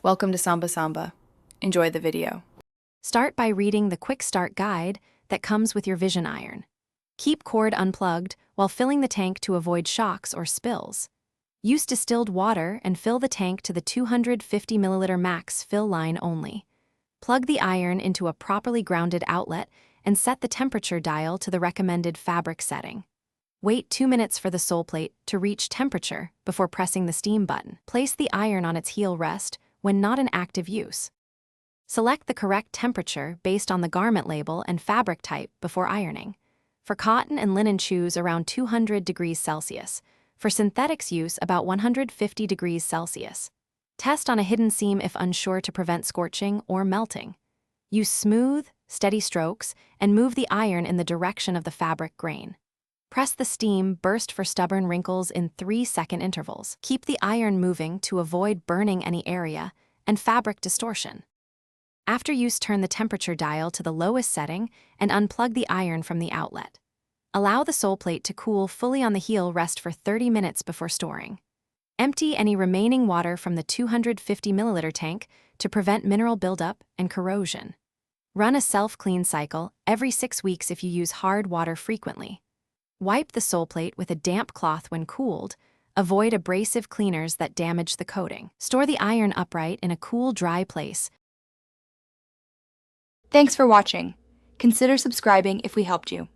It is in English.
Welcome to Samba Samba. Enjoy the video. Start by reading the Quick Start Guide that comes with your Vision Iron. Keep cord unplugged while filling the tank to avoid shocks or spills. Use distilled water and fill the tank to the 250 milliliter max fill line only. Plug the iron into a properly grounded outlet and set the temperature dial to the recommended fabric setting. Wait 2 minutes for the sole plate to reach temperature before pressing the steam button. Place the iron on its heel rest when not in active use. Select the correct temperature based on the garment label and fabric type before ironing. For cotton and linen, choose around 200 degrees Celsius. For synthetics, use about 150 degrees Celsius. Test on a hidden seam if unsure to prevent scorching or melting. Use smooth, steady strokes and move the iron in the direction of the fabric grain. Press the steam burst for stubborn wrinkles in 3-second intervals. Keep the iron moving to avoid burning any area and fabric distortion. After use, turn the temperature dial to the lowest setting and unplug the iron from the outlet. Allow the sole plate to cool fully on the heel rest for 30 minutes before storing. Empty any remaining water from the 250 milliliter tank to prevent mineral buildup and corrosion. Run a self-clean cycle every 6 weeks if you use hard water frequently. Wipe the sole plate with a damp cloth when cooled. Avoid abrasive cleaners that damage the coating. Store the iron upright in a cool, dry place. Thanks for watching. Consider subscribing if we helped you.